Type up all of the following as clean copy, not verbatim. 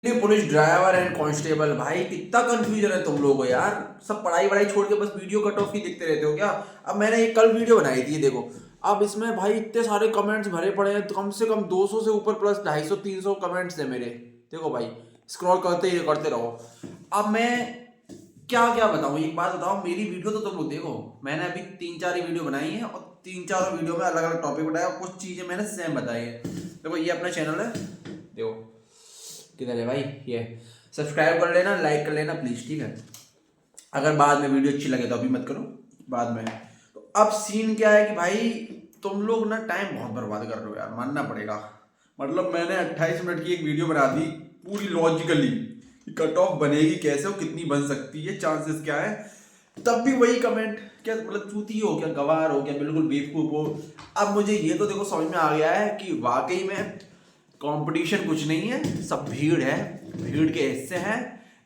Police driver and constable भाई कितना confusion है तुम लोगों को यार। सब पढ़ाई वढ़ाई छोड़ के बस वीडियो कट ऑफ ही देखते रहते हो क्या। अब मैंने एक कल वीडियो बनाई थी देखो। अब इसमें भाई इतने सारे कमेंट्स भरे पड़े हैं, तो कम से कम 200 से ऊपर प्लस 250 300 कमेंट्स है मेरे। देखो भाई, स्क्रॉल करते रहो। अब मैं क्या क्या बताऊं, एक बात बताओ, मेरी वीडियो तो तुम लोग देखो। मैंने अभी 3-4 ही वीडियो बनाई है और 3-4 वीडियो में अलग अलग टॉपिक बताया और कुछ चीजें मैंने सेम बताई है। देखो ये अपना चैनल है, देखो किधर है भाई, ये सब्सक्राइब कर लेना, लाइक कर लेना प्लीज, ठीक है। अगर बाद में वीडियो अच्छी लगे तो अभी मत करो, बाद में। तो अब सीन क्या है कि भाई तुम लोग ना टाइम बहुत बर्बाद कर रहे हो यार, मानना पड़ेगा। मतलब मैंने 28 मिनट की एक वीडियो बना दी पूरी लॉजिकली, कट ऑफ बनेगी कैसे और कितनी बन सकती है, चांसेस क्या है, तब भी वही कमेंट। क्या मतलब चूती हो क्या, गवार हो क्या, बिल्कुल बेवकूफ हो। अब मुझे ये तो देखो समझ में आ गया है कि वाकई में कंपटीशन कुछ नहीं है, सब भीड़ है, भीड़ के हिस्से हैं,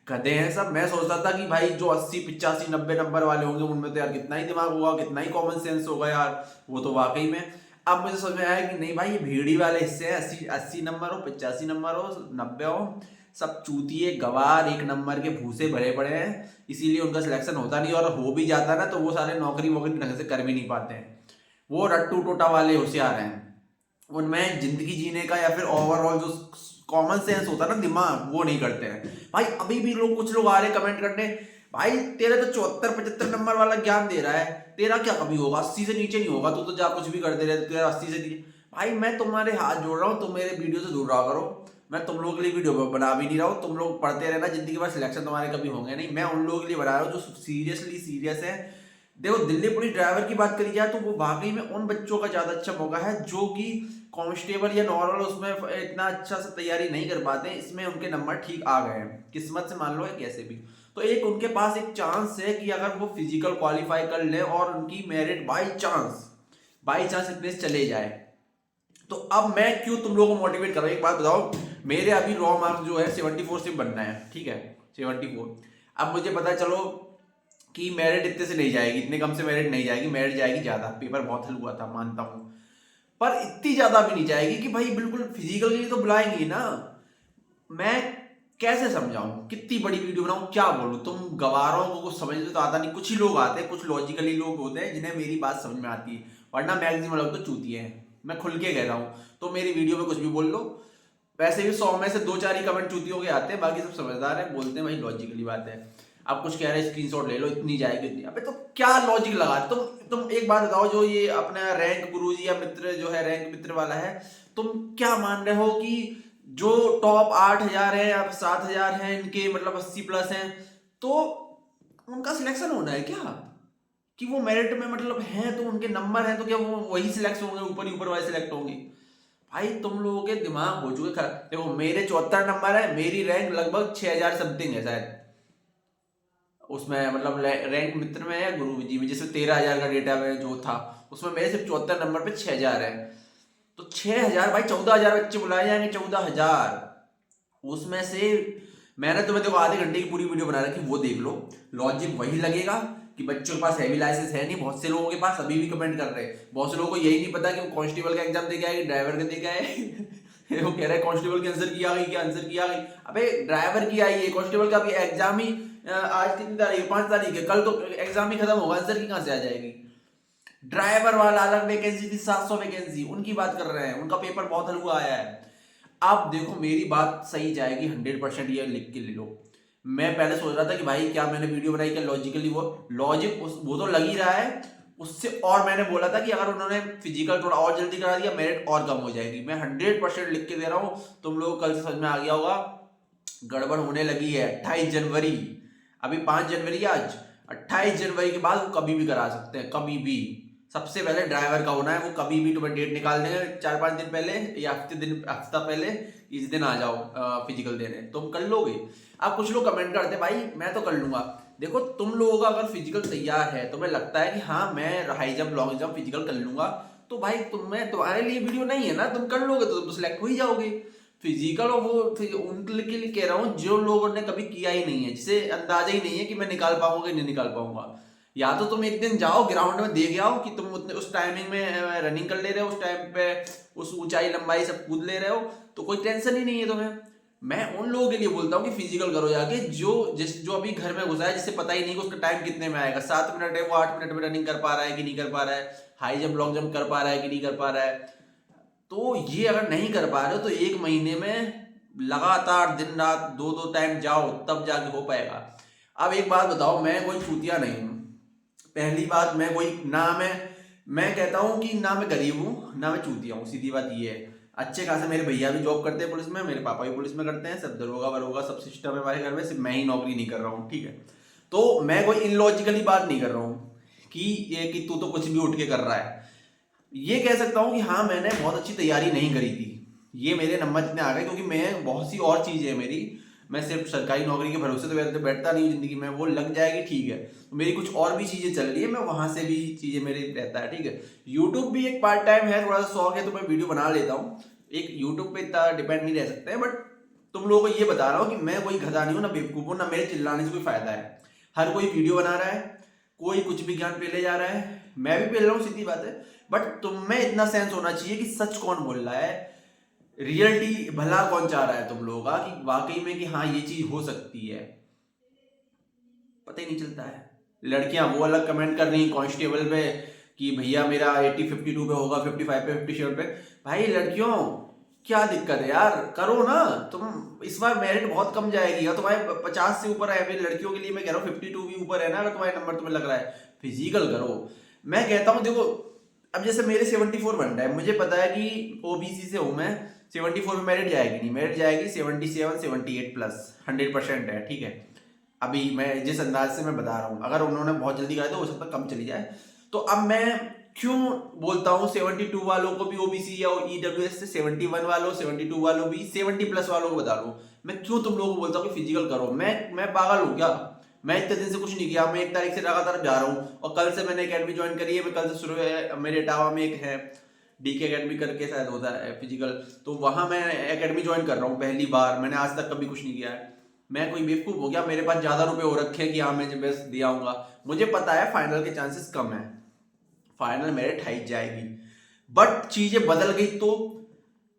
गधे हैं सब। मैं सोचता था कि भाई जो 80 85 90 नंबर वाले होंगे उनमें तो यार कितना ही दिमाग होगा, कितना ही कॉमन सेंस होगा यार, वो तो वाकई में। अब मुझे समझ में आया कि नहीं भाई, ये भीड़ ही वाले हिस्से हैं। 80 नंबर हो, 85 नंबर हो, 90 हो, सब चूतिए गवार एक नंबर के भूसे भरे पड़े हैं। इसीलिए उनका सिलेक्शन होता नहीं, और हो भी जाता ना तो वो सारे नौकरी वोकरी ढंग से कर भी नहीं पाते हैं। वो रट्टू टोटा वाले होशियार हैं, उनमें जिंदगी जीने का या फिर ओवरऑल जो कॉमन सेंस होता है ना, दिमाग, वो नहीं करते हैं भाई। अभी भी लोग, कुछ लोग आ रहे कमेंट करने, भाई तेरे तो 74 75 नंबर वाला ज्ञान दे रहा है, तेरा क्या कभी होगा, 80 से नीचे नहीं होगा, तू तो जा कुछ भी कर दे रहे, तेरा 80 से नीचे। भाई मैं तुम्हारे हाथ जोड़ रहा हूँ, तुम मेरे वीडियो से दूर रहा करो। मैं तुम लोगों के लिए वीडियो बना भी नहीं रहा हूँ, तुम लोग पढ़ते रहना, जिंदगी भर सिलेक्शन तुम्हारे कभी होंगे नहीं। मैं उन लोगों के लिए बना रहा हूँ जो सीरियसली सीरियस है। देखो दिल्ली पुलिस ड्राइवर की बात करी जाए तो वो वाकई में उन बच्चों का ज्यादा अच्छा मौका है जो कि कांस्टेबल या नॉर्मल उसमें इतना अच्छा से तैयारी नहीं कर पाते। इसमें उनके नंबर ठीक आ गए हैं, किस्मत से मान लो या कैसे भी। तो एक उनके पास एक चांस है कि अगर वो फिजिकल क्वालिफाई कर ले और उनकी मेरिट बाई चांस इतने चले जाए। तो अब मैं क्यों तुम लोगों को मोटिवेट कर रहा हूँ, एक बात बताओ। मेरे अभी रॉ मार्क्स जो है 74 से बनना है, ठीक है, 74। अब मुझे पता चलो कि मेरिट इतने से नहीं जाएगी, इतने कम से मेरिट नहीं जाएगी, मेरिट जाएगी ज्यादा, पेपर बहुत हल हुआ था मानता हूं, पर इतनी ज्यादा भी नहीं जाएगी कि भाई बिल्कुल फिजिकल के लिए तो बुलाएंगे ना। मैं कैसे समझाऊं, कितनी बड़ी वीडियो बनाऊं, क्या बोलूं, तुम गवारों को कुछ समझ तो आता नहीं। कुछ ही लोग आते हैं, कुछ लॉजिकली लोग होते हैं जिन्हें मेरी बात समझ में आती है, वरना मैक्सिमम लोग तो चूतिए हैं। मैं खुल के कह रहा हूं, तो मेरी वीडियो में कुछ भी बोल लो। वैसे भी 100 में से 2-4 ही कमेंट चूतियों के आते हैं, बाकी सब समझदार है, बोलते हैं भाई लॉजिकली बात है। आप कुछ कह रहे हैं स्क्रीनशॉट ले लो, इतनी जाएगी इतनी, अबे तो क्या लॉजिक लगा तुम एक बात बताओ, जो ये अपना रैंक गुरुजी या मित्र जो है, रैंक मित्र वाला है, तुम क्या मान रहे हो कि जो टॉप 8,000 है या 7,000 है, इनके मतलब 80 प्लस हैं, तो उनका सिलेक्शन होना है क्या? कि वो मेरिट में मतलब हैं तो उनके नंबर हैं तो क्या वो वही सिलेक्ट होंगे, ऊपर ही ऊपर वाले सिलेक्ट होंगे? भाई तुम लोगों के दिमाग हो चुके खराब। देखो मेरे 74 नंबर है, मेरी रैंक लगभग 6,000 समथिंग है शायद, उसमें मतलब रैंक मित्र में या गुरु जी में, जैसे 13,000 का डेटा में जो था, उसमें मेरे सिर्फ 74 नंबर पे 6,000 है। तो 6,000 भाई, 14,000 बच्चे बुलाए जाएंगे, 14,000। उसमें से मैंने तुम्हें देखो आधे घंटे की पूरी वीडियो बना रखी, वो देख लो। लॉजिक वही लगेगा कि बच्चों के पास हैवी लाइसेंस है नहीं, बहुत से लोगों के पास अभी भी कमेंट कर रहे हैं, बहुत से लोगोों को यही नहीं पता कि वो कांस्टेबल का एग्जाम दे के आए, ड्राइवर का दे के आए। वो कह रहे हैं कांस्टेबल की आंसर की आ गई, क्या आंसर की आ गई? अबे ड्राइवर की आई है, कांस्टेबल का भी एग्जाम ही आज कितनी तारीख है, 5 तारीख है, कल तो एग्जाम ही खत्म होगा, आंसर की कहां से आ जाएगी? ड्राइवर वाला अलग वैकेंसी थी, 700 वैकेंसी, उनकी बात कर रहे हैं, उनका पेपर बहुत हल्का आया है। अब देखो मेरी बात सही जाएगी 100%, ये लिख के ले लो। मैं पहले सोच रहा था कि भाई क्या मैंने वीडियो बनाई, क्या लॉजिकली वो लॉजिक वो तो लग ही रहा है उससे। और मैंने बोला था कि अगर उन्होंने फिजिकल थोड़ा और जल्दी करा दिया, मेरिट और कम हो जाएगी। मैं 100% लिख के दे रहा हूं, तुम लोग कल से समझ में आ गया होगा। गड़बड़ होने लगी है 28 जनवरी, अभी 5 जनवरी आज, 28 जनवरी के बाद वो कभी भी करा सकते हैं, कभी भी। सबसे पहले ड्राइवर का होना है, वो कभी भी तुम्हें डेट निकाल देंगे 4-5 दिन पहले या हफ्ता पहले, इस दिन आ जाओ फिजिकल देने, तुम कर लोगे। अब कुछ लोग कमेंट करते हैं भाई मैं तो कर लूंगा। देखो तुम लोगों का अगर फिजिकल तैयार है, तुम्हें लगता है कि हाँ मैं high jump long jump physical कर लूंगा, तो भाई तुम्हारे लिए वीडियो नहीं है ना, तुम कर लोगे तो तुम सिलेक्ट हो ही जाओगे फिजिकल। और वो उनके लिए कह रहा हूँ जो लोगों ने कभी किया ही नहीं है, जिसे अंदाजा ही नहीं है कि मैं निकाल पाऊंगा कि नहीं निकाल पाऊंगा। या तो तुम एक दिन जाओ ग्राउंड में, देख आओ कि तुम उतने उस टाइमिंग में रनिंग कर ले रहे हो, उस टाइम पे उस ऊंचाई लंबाई सब कूद ले रहे हो, तो कोई टेंशन ही नहीं है तुम्हें। मैं उन लोगों के लिए बोलता हूँ कि फिजिकल करो जाके, जो अभी घर में घुसा है, जिससे पता ही नहीं कि उसका टाइम कितने में आएगा। 7 मिनट है, वो 8 मिनट में रनिंग कर पा रहा है कि नहीं कर पा रहा है, हाई जंप लॉन्ग जंप कर पा रहा है कि नहीं कर पा रहा है। तो ये अगर नहीं कर पा रहे हो तो 1 महीने में लगातार दिन रात 2-2 टाइम जाओ, तब जाके हो पाएगा। अब एक बात बताओ, मैं कोई चूतिया नहीं हूँ। पहली बात, मैं कोई ना मैं कहता हूँ कि ना मैं गरीब हूँ ना मैं चूतिया हूँ, सीधी बात ये है। अच्छे खासे मेरे भैया भी जॉब करते हैं पुलिस में, मेरे पापा भी पुलिस में करते हैं, सब दरोगा वरोगा सब सिस्टम है हमारे घर में, सिर्फ मैं ही नौकरी नहीं कर रहा हूँ, ठीक है। तो मैं कोई इनलॉजिकली बात नहीं कर रहा हूँ कि ये कि तू तो कुछ भी उठ के कर रहा है। ये कह सकता हूँ कि हाँ, मैंने बहुत अच्छी तैयारी नहीं करी थी, ये मेरे नंबर इतने आ गए, क्योंकि मैं बहुत सी और चीज़ें हैं मेरी। मैं सिर्फ सरकारी नौकरी के भरोसे तो बैठता नहीं हूँ जिंदगी में, वो लग जाएगी ठीक है, तो मेरी कुछ और भी चीज़ें चल रही है, मैं वहाँ से भी चीज़ें मेरी रहता है, ठीक है। यूट्यूब भी एक पार्ट टाइम है, थोड़ा सा शौक है, तो मैं वीडियो बना लेता हूँ। एक यूट्यूब पे इतना डिपेंड नहीं रह सकते हैं, बट तुम लोगों को ये बता रहा हूँ कि मैं कोई गधा नहीं हूँ ना बेवकूफ़ हूँ, ना मेरे चिल्लाने से कोई फायदा है। हर कोई वीडियो बना रहा है, कोई कुछ भी ज्ञान पेले जा रहा है, मैं भी पेल रहा हूँ, सीधी बात है। बट तुम में इतना सेंस होना चाहिए कि सच कौन बोल रहा है, रियलिटी भला कौन चाह रहा है तुम लोगों का, कि वाकई में कि हाँ ये चीज हो सकती है, पता ही नहीं चलता है। लड़कियां वो अलग कमेंट कर रही कांस्टेबल पे कि भैया मेरा 80-52 पे होगा, 55 पे, 57 पे। भाई लड़कियों, क्या दिक्कत है यार, करो ना। तुम इस बार मेरिट बहुत कम जाएगी, या तुम्हारे 50 से ऊपर है, मेरी लड़कियों के लिए मैं कह रहा हूँ 52 भी ऊपर है ना, अगर तुम्हारे नंबर तुम्हें लग रहा है, फिजिकल करो। मैं कहता हूँ देखो, अब जैसे मेरे 74 बन रहा है, मुझे पता है कि ओबीसी से हूं मैं, 74 में मेरिट जाएगी नहीं, मेरिट जाएगी 77-78 प्लस, 100% है, ठीक है। अभी मैं जिस अंदाज से मैं बता रहा हूँ, अगर उन्होंने बहुत जल्दी करा तो हो सकता है कम चली जाए। तो अब मैं क्यों बोलता हूँ 72 वालों को भी ओबीसी या ईडब्ल्यूएस से, 71 वालों, 72 वालों भी, 70 प्लस वालों को बता रहा हूँ, मैं क्यों तुम लोगों को बोलता हूँ कि फिजिकल करो। मैं पागल हूँ क्या? मैं इतने दिन से कुछ नहीं किया, मैं 1 तारीख से लगातार जा रहा हूँ, और कल से मैंने अकेडमी ज्वाइन करी है, मैं कल से शुरू है, मेरे इटावा में एक है डीके अकेडमी करके शायद होता है फिजिकल, तो वहां मैं एकेडमी ज्वाइन कर रहा हूँ पहली बार, मैंने आज तक कभी कुछ नहीं किया है। मैं कोई बेवकूफ हो गया, मेरे पास ज्यादा रुपए हो रखे हैं कि हाँ मैं बेस्ट दिया आऊंगा? मुझे पता है फाइनल के चांसेस कम है, फाइनल मेरिट हाई जाएगी, बट चीजें बदल गई। तो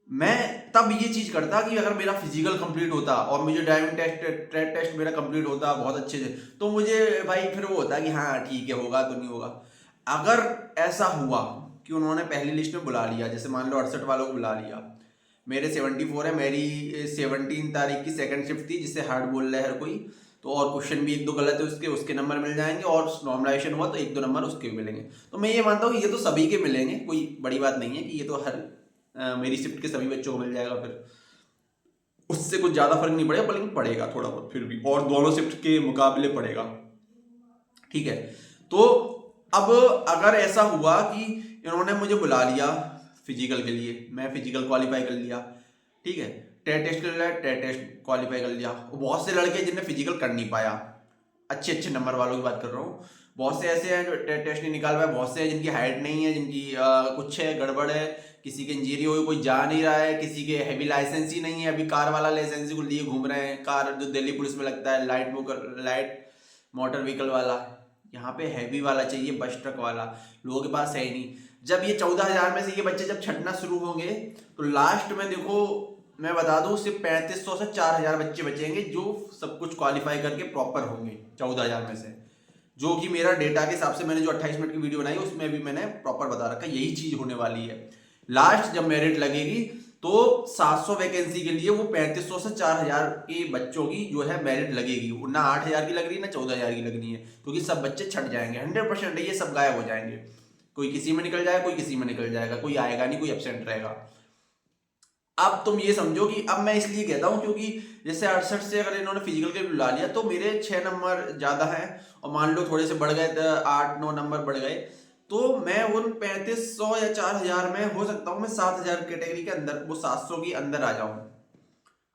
मैं तब ये चीज करता कि अगर मेरा फिजिकल कंप्लीट होता और मुझे ड्राइविंग टेस्ट, ट्रेड टेस्ट मेरा कंप्लीट होता बहुत अच्छे से, तो मुझे भाई फिर वो होता कि हाँ ठीक है, होगा तो नहीं होगा। अगर ऐसा हुआ कि उन्होंने पहली लिस्ट में बुला लिया, जैसे मान लो 68 वालों को बुला लिया, मेरे 74 है, मेरी 17 तारीख की सेकंड शिफ्ट थी, जिससे हार्ड बोल रहा है हर कोई, तो और क्वेश्चन भी 1-2 गलत है उसके नंबर मिल जाएंगे, और नॉर्मलाइजेशन हुआ तो 1-2 नंबर उसके भी मिलेंगे। तो मैं ये मानता हूँ कि ये तो सभी के मिलेंगे, कोई बड़ी बात नहीं है कि ये तो हर मेरी शिफ्ट के सभी बच्चों को मिल जाएगा, फिर उससे कुछ ज़्यादा फर्क नहीं पड़ेगा, लेकिन पड़ेगा थोड़ा बहुत फिर भी, और दोनों शिफ्ट के मुकाबले पड़ेगा, ठीक है। तो अब अगर ऐसा हुआ कि इन्होंने मुझे बुला लिया फिजिकल के लिए, मैं फिजिकल क्वालिफाई कर लिया, ठीक है, टेट टेस्ट कर लिया, टेट टेस्ट क्वालिफाई कर लिया, बहुत से लड़के जिन्हें फिजिकल कर नहीं पाया, अच्छे अच्छे नंबर वालों की बात कर रहा हूँ, बहुत से ऐसे हैं जो टेट टेस्ट नहीं निकाल पाए, बहुत से हैं जिनकी हाइट नहीं है, जिनकी कुछ है गड़बड़ है, किसी के इंजरी हुई, कोई जा नहीं रहा है, किसी के हैवी लाइसेंस ही नहीं है, अभी कार वाला लाइसेंस को लिए घूम रहे हैं, कार जो दिल्ली पुलिस में लगता है, लाइट मोटर व्हीकल वाला, यहाँ पे हैवी वाला चाहिए, बस ट्रक वाला, लोगों के पास है ही नहीं। जब ये 14,000 में से ये बच्चे जब छटना शुरू होंगे, तो लास्ट में देखो मैं बता दूं, सिर्फ 3500 से 4,000 बच्चे बचेंगे जो सब कुछ क्वालिफाई करके प्रॉपर होंगे 14,000 में से, जो कि मेरा डेटा के हिसाब से मैंने जो 28 मिनट की वीडियो बनाई उसमें भी मैंने प्रॉपर बता रखा है, यही चीज होने वाली है। लास्ट जब मेरिट लगेगी तो 700 वैकेंसी के लिए वो 3500 से 4,000 के बच्चों की जो है मेरिट लगेगी, ना 8,000 की लग रही है ना 14,000 की लगनी है, क्योंकि सब बच्चे छट जाएंगे, 100% ये सब गायब हो जाएंगे, कोई किसी में निकल जाएगा, कोई किसी में निकल जाएगा, कोई आएगा नहीं, कोई एब्सेंट रहेगा। अब तुम ये समझो कि अब मैं इसलिए कहता हूं क्योंकि जैसे 68 से अगर इन्होंने फिजिकल के बुला लिया तो मेरे 6 नंबर ज्यादा हैं, और मान लो थोड़े से बढ़ गए तो 8-9 नंबर बढ़ गए, तो मैं उन 3500 या 4,000 में हो सकता हूं मैं 7,000 कैटेगरी के अंदर, वो 700 के अंदर आ जाऊं।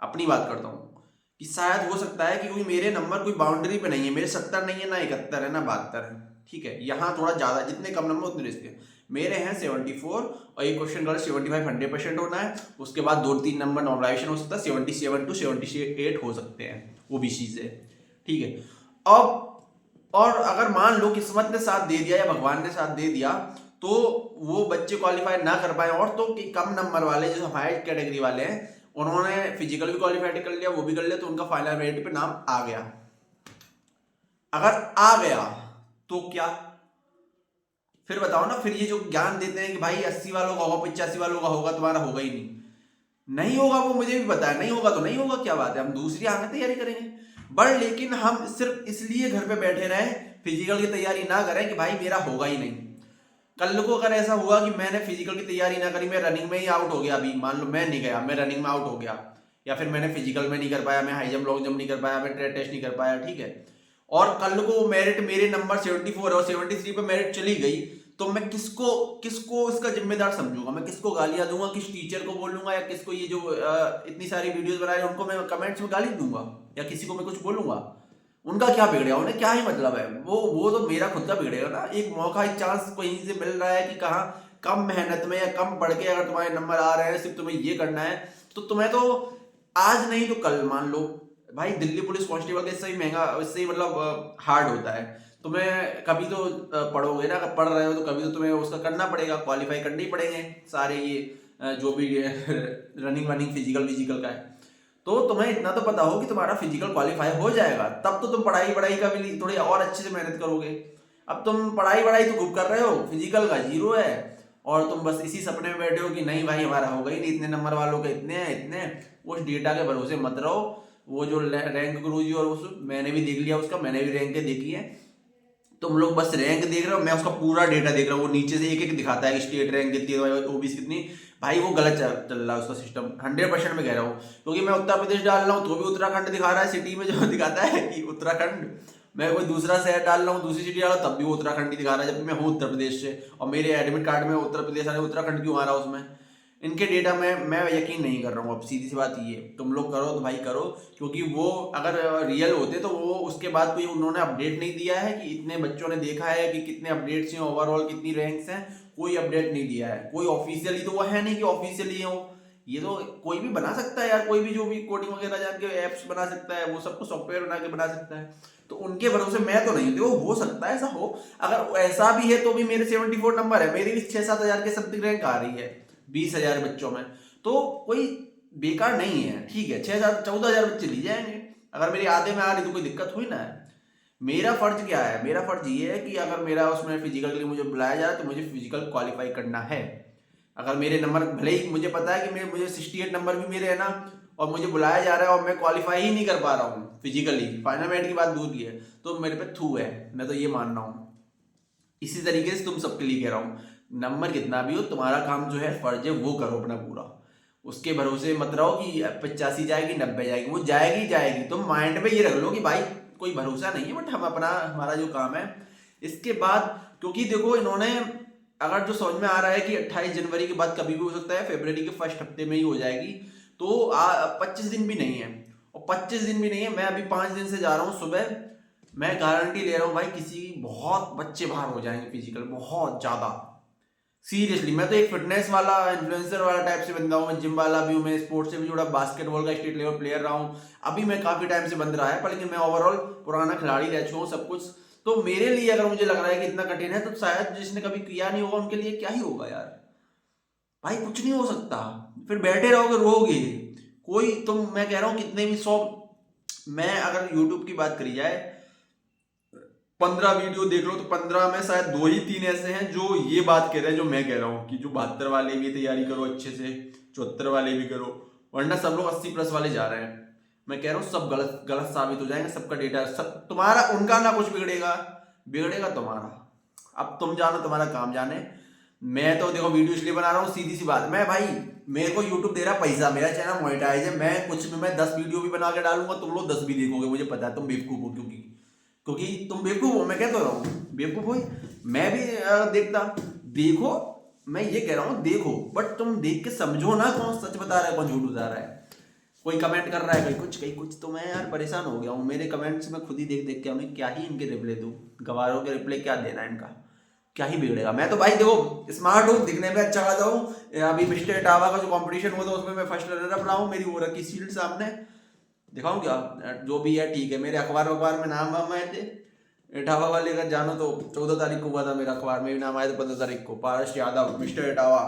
अपनी बात करता हूँ कि शायद हो सकता है कि क्योंकि मेरे नंबर कोई बाउंड्री पे नहीं है, मेरे 70 नहीं है, ना 71 है, ना 72 है, ठीक है। यहाँ थोड़ा ज्यादा, जितने कम नंबर उतने रिस्क है, मेरे हैं 74, और एक क्वेश्चन गलत 75 100% होना है, उसके बाद 2-3 नंबर नॉर्मलाइजेशन हो सकता है, 77 to 78 हो सकते हैं ओबीसी से, ठीक है। अब और अगर मान लो किस्मत ने साथ दे दिया या भगवान ने साथ दे दिया, तो वो बच्चे क्वालिफाई ना कर पाए, और तो कम नंबर वाले जो हाई कैटेगरी वाले हैं उन्होंने फिजिकल भी क्वालिफाइड कर लिया, वो भी कर लिया, तो उनका फाइनल मेरिट पे नाम आ गया। अगर आ गया तो क्या, फिर बताओ ना, फिर ये जो ज्ञान देते हैं कि भाई 80 वालों का होगा, 85 वालों का होगा, तुम्हारा होगा ही नहीं, नहीं होगा, वो मुझे भी पता है, नहीं होगा तो नहीं होगा, क्या बात है, हम दूसरी आगे तैयारी करेंगे। बट लेकिन हम सिर्फ इसलिए घर पे बैठे रहे, फिजिकल की तैयारी ना करें कि भाई मेरा होगा ही नहीं। कल को अगर ऐसा हुआ कि मैंने फिजिकल की तैयारी ना करी, मैं रनिंग में ही आउट हो गया, अभी मान लो मैं नहीं गया, मैं रनिंग में आउट हो गया, या फिर मैंने फिजिकल में नहीं कर पाया, मैं हाई जंप लॉन्ग जंप नहीं कर पाया, मैं ट्रेड टेस्ट नहीं कर पाया, ठीक है, और कल को मेरिट मेरे नंबर 74 और 73 पे मेरिट चली गई, तो मैं किसको किसको इसका जिम्मेदार समझूंगा, मैं किसको गालियां दूंगा, किस टीचर को बोलूंगा, या किसको, ये जो इतनी सारी वीडियोस बना रहे हैं उनको मैं कमेंट्स में गाली दूंगा, या किसी को मैं कुछ बोलूंगा, उनका क्या बिगड़ेगा, उन्हें क्या ही मतलब है, वो तो मेरा खुद का बिगड़ेगा ना। एक मौका, एक चांस कहीं से मिल रहा है कि कहाँ कम मेहनत में या कम पढ़ के अगर तुम्हारे नंबर आ रहे हैं, सिर्फ तुम्हें ये करना है, तो तुम्हें तो आज नहीं तो कल, मान लो भाई दिल्ली पुलिस कांस्टेबल का इससे ही महंगा, इससे ही मतलब हार्ड होता है, तुम्हें कभी तो पढ़ोगे ना, पढ़ रहे हो तो कभी तो तुम्हें उसका करना पड़ेगा, क्वालिफाई करने ही पड़ेंगे सारे ये जो भी रनिंग वनिंग फिजिकल विजिकल का है, तो तुम्हें इतना तो पता हो कि तुम्हारा फिजिकल क्वालिफाई हो जाएगा, तब तो तुम पढ़ाई का भी थोड़ी और अच्छे से मेहनत करोगे। अब तुम पढ़ाई तो खूब कर रहे हो, फिजिकल का जीरो है, और तुम बस इसी सपने में बैठे हो कि नहीं भाई हमारा होगा ही नहीं, इतने नंबर वालों के इतने हैं इतने, उस डेटा के भरोसे मत रहो। वो जो रैंक गुरुजी और उस मैंने भी देख लिया उसका, मैंने भी रैंक देखी है, तुम लोग बस रैंक देख रहे हो, मैं उसका पूरा डेटा देख रहा हूँ, वो नीचे से एक एक दिखाता है कि स्टेट रैंक कितनी है, ओबीसी कितनी, भाई वो गलत चल रहा है उसका सिस्टम, 100% में कह रहा हूँ, क्योंकि मैं उत्तर प्रदेश डाल रहा हूँ तो भी उत्तराखंड दिखा रहा है, सिटी में जो दिखाता है कि उत्तराखंड, मैं कोई दूसरा शहर डाल रहा हूँ, दूसरी सिटी डाल रहा हूँ, तब भी वो उत्तराखंड ही दिखा रहा है, जबकि मैं हूँ उत्तर प्रदेश से, और मेरे एडमिट कार्ड में उत्तर प्रदेश आ रहा है, उत्तराखंड क्यों आ रहा है उसमें, इनके डेटा में मैं यकीन नहीं कर रहा हूँ। अब सीधी सी बात ये, तुम लोग करो तो भाई करो, क्योंकि वो अगर रियल होते तो वो उसके बाद कोई उन्होंने अपडेट नहीं दिया है कि इतने बच्चों ने देखा है कि कितने अपडेट्स हैं, ओवरऑल कितनी रैंक्स हैं, कोई अपडेट नहीं दिया है, कोई ऑफिशियली तो वो है नहीं कि ऑफिशियली हो, ये तो कोई भी बना सकता है यार, कोई भी जो भी कोडिंग वगैरह जान के एप्स बना सकता है, वो सबको सॉफ्टवेयर बना के बना सकता है, तो उनके भरोसे मैं तो नहीं, देखो हो सकता है ऐसा हो, अगर ऐसा भी है तो भी मेरे 74 नंबर है, मेरी भी 6-7 हजार के समथिंग रैंक आ रही है 20,000 बच्चों में, तो कोई बेकार नहीं है, ठीक है, 6,000-14,000 बच्चे ली जाएंगे, अगर मेरे आधे में आ रही तो कोई दिक्कत हुई ना है। मेरा फर्ज क्या है, मेरा फर्ज ये है कि अगर मेरा उसमें फिजिकल के लिए मुझे बुलाया जा रहा है तो मुझे फिजिकल क्वालिफाई करना है। अगर मेरे नंबर, भले ही मुझे पता है कि मुझे 68 नंबर भी मेरे है ना, और मुझे बुलाया जा रहा है और मैं क्वालिफाई ही नहीं कर पा रहा हूँ फिजिकली, फाइनल मेरिट की बात दूर की है, तो मेरे पे थू है, मैं तो ये मान रहा हूँ। इसी तरीके से तुम सबके लिए कह रहा हूँ, नंबर कितना भी हो, तुम्हारा काम जो है फर्ज है वो करो अपना पूरा, उसके भरोसे मत रहो कि 85 जाएगी 90 जाएगी, वो जाएगी जाएगी, तुम माइंड में ये रख लो कि भाई कोई भरोसा नहीं है, बट हम अपना, हमारा जो काम है इसके बाद, क्योंकि देखो इन्होंने, अगर जो समझ में आ रहा है कि 28 जनवरी के बाद कभी भी हो सकता है, फरवरी के फर्स्ट हफ्ते में ही हो जाएगी, तो 25 दिन भी नहीं है, और 25 दिन भी नहीं है, मैं अभी 5 दिन से जा रहा हूँ सुबह, मैं गारंटी ले रहा हूँ भाई किसी बहुत बच्चे बाहर हो जाएंगे फिजिकल, बहुत ज्यादा सीरियसली। मैं तो एक फिटनेस वाला इन्फ्लुएंसर वाला टाइप से बंदा हूँ, मैं जिम वाला भी हूँ, मैं स्पोर्ट्स से भी जुड़ा, बास्केटबॉल का स्टेट लेवल प्लेयर रहा हूँ, अभी मैं काफी टाइम से बंद रहा है, पर लेकिन मैं ओवरऑल पुराना खिलाड़ी रह चुका हूँ सब कुछ, तो मेरे लिए अगर मुझे लग रहा है कि इतना कठिन है, तो शायद जिसने कभी किया नहीं होगा उनके लिए क्या ही होगा यार, भाई कुछ नहीं हो सकता, फिर बैठे रहोगे रोगे, कोई, तुम, मैं कह रहा हूँ कितने भी 100, मैं अगर यूट्यूब की बात करी जाए 15 वीडियो देख लो तो 15 में शायद 2 ही 3 ऐसे हैं जो ये बात कह रहे हैं जो मैं कह रहा हूँ कि जो 72 वाले भी तैयारी करो अच्छे से, 74 वाले भी करो, वरना सब लोग 80+ वाले जा रहे हैं। मैं कह रहा हूँ सब गलत गलत साबित हो जाएंगे, सबका डेटा सब तुम्हारा, उनका ना कुछ बिगड़ेगा, बिगड़ेगा तुम्हारा, अब तुम जानो, तुम्हारा काम जाने। मैं तो देखो वीडियो इसलिए बना रहा हूँ, सीधी सी बात, मैं भाई, मेरे को यूट्यूब दे रहा पैसा, मेरा चैनल मोनेटाइज है, मैं कुछ भी, मैं 10 वीडियो भी बना के डालूंगा, तुम लोग 10 भी देखोगे, मुझे पता है तुम बेवकूफ हो, क्योंकि तुम बेवकूफ हो, मैं कह तो रहा हूँ बेवकूफ हो, मैं भी देखता, देखो, मैं ये कह रहा हूँ देखो, बट तुम देख के समझो ना कौन सच बता रहा है कौन झूठ बता रहा है। कोई कमेंट कर रहा है कहीं कुछ, तो मैं यार परेशान हो गया हूँ, मेरे कमेंट्स में खुद ही देख देख के हमें क्या ही इनके रिप्लाई दूँ, गवारों के रिप्लाई क्या देना है इनका, क्या ही बिगड़ेगा। मैं तो भाई देखो स्मार्ट हूँ, दिखने में अच्छा खासा हूँ, अभी मिस्टर टावा का जो कंपटीशन हुआ था उसमें मैं फर्स्ट रनर रहा हूँ, मेरी वो रखी शील्ड सामने, दिखाऊं क्या, जो भी है ठीक है, मेरे अखबार में नाम वाम आए थे, इटावा वाले का जानो तो 14 तारीख को हुआ था, मेरा अखबार में भी नाम आया था 15 तारीख को, पारस यादव, मिस्टर इटावा,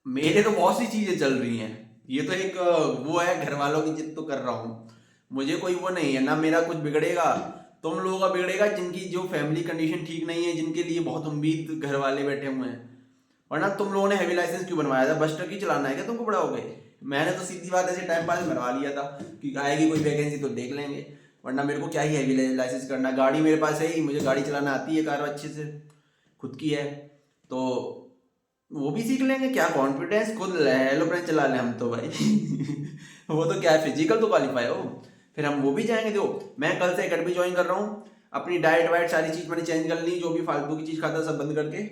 मेरे तो बहुत सी चीजें चल रही हैं, ये तो एक वो है, घर वालों की जिद तो कर रहा हूँ, मुझे कोई वो नहीं है ना, मेरा कुछ बिगड़ेगा तुम लोगों का बिगड़ेगा, जिनकी जो फैमिली कंडीशन ठीक नहीं है, जिनके लिए बहुत उम्मीद घर वाले बैठे हुए हैं। वरना तुम लोगों ने हैवी लाइसेंस क्यों बनवाया था? बस ट्रक ही चलाना है क्या तुमको बड़ा हो गए? मैंने तो सीधी बात ऐसे टाइम पास बनवा लिया था कि आएगी कोई वैकेंसी तो देख लेंगे, वरना मेरे को क्या ही हैवी लाइसेंस करना, गाड़ी मेरे पास है ही, मुझे गाड़ी चलाना आती है, कार अच्छे से खुद की है, तो वो भी सीख लेंगे। क्या कॉन्फिडेंस, खुद एरोप्लेन चला लें हम तो भाई वो तो क्या है, फिजिकल तो क्वालिफाई हो, फिर हम वो भी जाएंगे। देखो मैं कल से एकेडमी ज्वाइन कर रहा हूँ, अपनी डाइट वाइट सारी चीज़ मैंने चेंज कर ली, जो भी फालतू की चीज़ खाता सब बंद करके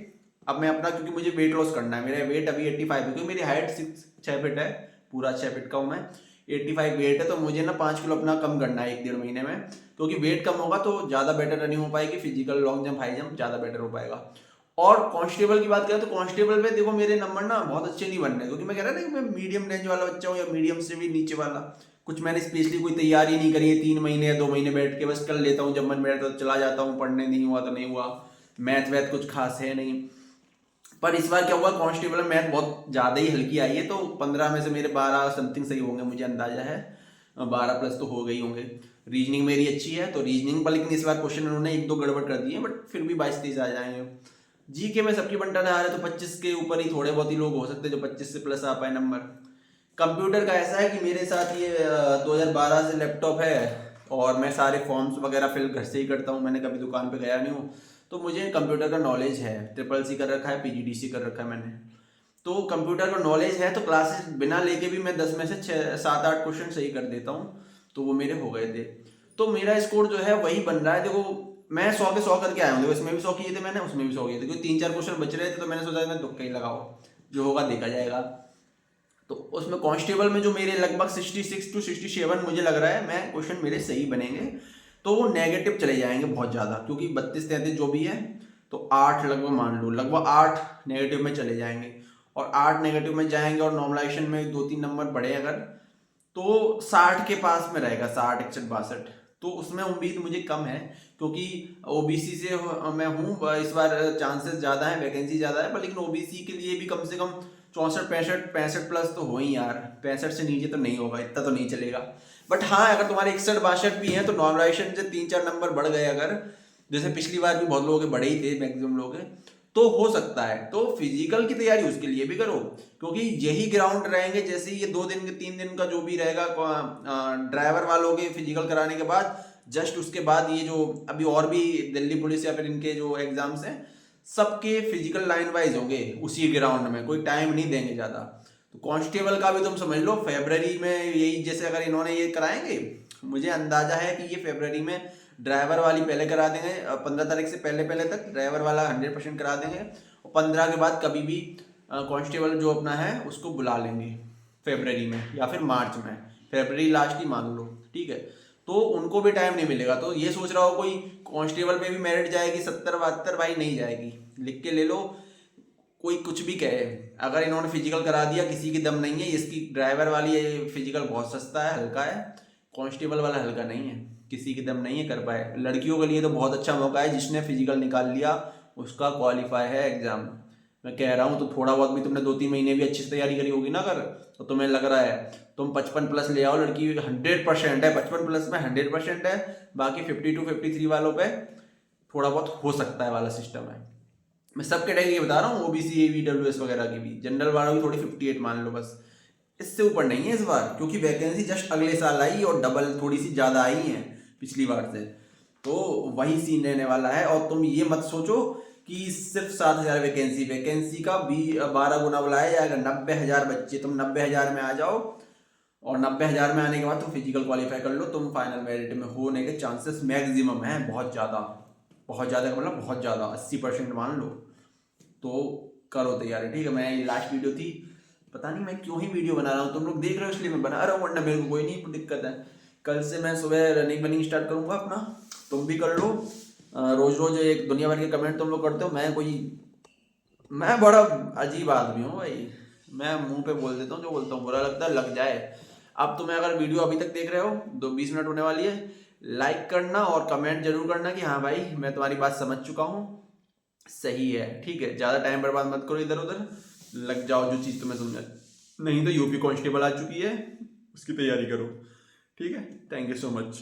अब मैं अपना, क्योंकि मुझे वेट लॉस करना है, मेरा वेट अभी 85 है, क्योंकि मेरी हाइट 6 फीट है, पूरा 6 फीट का हूँ मैं, 85 वेट है, तो मुझे ना 5 किलो अपना कम करना है 1 डेढ़ महीने में, क्योंकि वेट कम होगा तो ज़्यादा बेटर रनिंग हो पाएगी, physical long jump high jump ज़्यादा बेटर हो पाएगा। और कांस्टेबल की बात करें तो कांस्टेबल में देखो मेरे नंबर ना बहुत अच्छे नहीं बन रहे, क्योंकि मैं कह रहा था कि मैं मीडियम रेंज वाला बच्चा हूँ, या मीडियम से भी नीचे वाला, कुछ मैंने स्पेशली कोई तैयारी नहीं करी है, 3 महीने या 2 महीने बैठ के बस कर लेता हूँ, जब मन बैठता तो चला जाता हूँ पढ़ने, नहीं हुआ तो नहीं हुआ, मैथ वैथ कुछ खास है नहीं। पर इस बार क्या हुआ, कांस्टेबल में मैथ बहुत ज़्यादा ही हल्की आई है, तो 15 में से मेरे 12 समथिंग सही होंगे, मुझे अंदाजा है 12 प्लस तो हो गई होंगे। रीजनिंग मेरी अच्छी है, तो रीजनिंग पर लेकिन इस बार क्वेश्चन उन्होंने 1-2 गड़बड़ कर दिए, बट फिर भी 22-23 आ जाएंगे। जीके में सबकी बंटन आ रहे, तो 25 के ऊपर ही थोड़े बहुत ही लोग हो सकते हैं जो 25 से प्लस आ पाए नंबर। कंप्यूटर का ऐसा है कि मेरे साथ ये 2012 से लैपटॉप है, और मैं सारे फॉर्म्स वगैरह फिल घर से ही करता हूँ, मैंने कभी दुकान पे गया नहीं हूँ, तो मुझे कंप्यूटर का नॉलेज है, ट्रिपल सी कर रखा है, पीजीडीसी कर रखा है मैंने, तो कंप्यूटर का नॉलेज है, तो क्लासेस बिना लेके भी मैं 10 में से 6-7-8 क्वेश्चन सही कर देता हूँ, तो वो मेरे हो गए थे। तो मेरा स्कोर जो है वही बन रहा है। देखो मैं 100 के 100 करके आया हूँ, देखो इसमें भी 100 किए थे मैंने, उसमें भी 100 किए थे, क्योंकि 3-4 क्वेश्चन बच रहे थे, तो मैंने सोचा मैं तुक्का ही लगाओ, जो होगा देखा जाएगा। तो उसमें कांस्टेबल में जो मेरे लगभग 66 to 67 मुझे लग रहा है, मैं क्वेश्चन मेरे सही बनेंगे, तो वो नेगेटिव चले जाएंगे बहुत ज़्यादा, क्योंकि 32-33 जो भी है, तो 8 लगभग मान लो, लगभग 8 नेगेटिव में चले जाएंगे, और 8 नेगेटिव में जाएंगे, और नॉर्मलाइजेशन में 2-3 नंबर बढ़े अगर, तो 60 के पास में रहेगा, 60 61 62, तो उसमें उम्मीद मुझे कम है, क्योंकि ओबीसी से मैं हूँ, इस बार चांसेस ज़्यादा है, वैकेंसी ज़्यादा है, पर लेकिन ओबीसी के लिए भी कम से कम 64 65 प्लस तो हो ही यार, 65 से नीचे तो नहीं होगा, इतना तो नहीं चलेगा। बट हाँ, अगर तुम्हारे 61 62 भी हैं, तो नॉर्मलाइजेशन से 3-4 नंबर बढ़ गए अगर, जैसे पिछली बार भी बहुत लोगों के बढ़े ही थे, मैक्सिमम लोग के, तो हो सकता है। तो फिजिकल की तैयारी उसके लिए भी करो, क्योंकि यही ग्राउंड रहेंगे, जैसे ये 2 दिन 3 दिन का जो भी रहेगा ड्राइवर वालों के फिजिकल कराने के बाद, जस्ट उसके बाद ये जो अभी और भी दिल्ली पुलिस या फिर इनके जो एग्जाम्स हैं, सबके फिजिकल लाइन वाइज होंगे उसी ग्राउंड में, कोई टाइम नहीं देंगे ज़्यादा। तो कांस्टेबल का भी तुम समझ लो फरवरी में, यही जैसे अगर इन्होंने ये कराएंगे, मुझे अंदाजा है कि ये फरवरी में ड्राइवर वाली पहले करा देंगे, 15 तारीख से पहले पहले तक ड्राइवर वाला 100% करा देंगे, और 15 के बाद कभी भी कांस्टेबल जो अपना है उसको बुला लेंगे फरवरी में या फिर मार्च में, फरवरी लास्ट ही मान लो, ठीक है। तो उनको भी टाइम नहीं मिलेगा, तो ये सोच रहा हो कोई कांस्टेबल में भी मेरिट जाएगी 70-72, भाई नहीं जाएगी, लिख के ले लो। कोई कुछ भी कहे, अगर इन्होंने फिजिकल करा दिया, किसी की दम नहीं है, इसकी ड्राइवर वाली फिजिकल बहुत सस्ता है, हल्का है, कांस्टेबल वाला हल्का नहीं है, किसी की दम नहीं है कर पाए। लड़कियों के लिए तो बहुत अच्छा मौका है, जिसने फिजिकल निकाल लिया उसका क्वालिफाई है एग्जाम, मैं कह रहा हूँ। तो थोड़ा बहुत भी तुमने 2-3 महीने भी अच्छी से तैयारी करी होगी ना, अगर तो तुम्हें लग रहा है तुम 55 प्लस ले आओ, लड़की 100% है, 55 प्लस में 100% है, बाकी 52 53 वालों पे थोड़ा बहुत हो सकता है वाला सिस्टम है। मैं सब कैटेगरी बता रहा हूँ, ओबीसी AVWS वगैरह की भी, जनरल वालों की थोड़ी 58 मान लो बस, इससे ऊपर नहीं है इस बार, क्योंकि वैकेंसी जस्ट अगले साल आई और डबल थोड़ी सी ज़्यादा आई है पिछली बार से, तो वही सीन रहने वाला है। और तुम ये मत सोचो कि सिर्फ 7,000 वैकेंसी का भी 12 गुना बुलाया जाएगा, 90,000 बच्चे, तुम 90,000 में आ जाओ, और 90,000 में आने के बाद तुम फिजिकल क्वालिफाई कर लो, तुम फाइनल मेरिट में होने के चांसेस मैक्सिमम हैं, बहुत ज़्यादा, बहुत ज़्यादा का मतलब बहुत ज़्यादा, 80% मान लो। तो करो तैयारी, ठीक है। मैं ये लास्ट वीडियो थी, पता नहीं मैं क्यों ही वीडियो बना रहा हूँ, तुम लोग देख रहे हो इसलिए मैं बना रहा हूँ, वरना मेरे को कोई नहीं दिक्कत है। कल से मैं सुबह रनिंग वनिंग स्टार्ट करूँगा अपना, तुम भी कर लो। रोज रोज एक दुनिया भर के कमेंट तुम लोग करते हो, मैं बड़ा अजीब आदमी हूँ भाई, मैं मुंह पे बोल देता हूँ जो बोलता हूँ, बुरा लगता है लग जाए। अब तुम्हें अगर वीडियो अभी तक देख रहे हो, 20 मिनट होने वाली है, लाइक करना और कमेंट जरूर करना कि हाँ भाई मैं तुम्हारी बात समझ चुका हूँ, सही है, ठीक है। ज़्यादा टाइम बर्बाद मत करो इधर उधर, लग जाओ जो चीज़ तुम्हें समझ नहीं तो यूपी कांस्टेबल आ चुकी है, उसकी तैयारी करो। ठीक है, थैंक यू सो मच।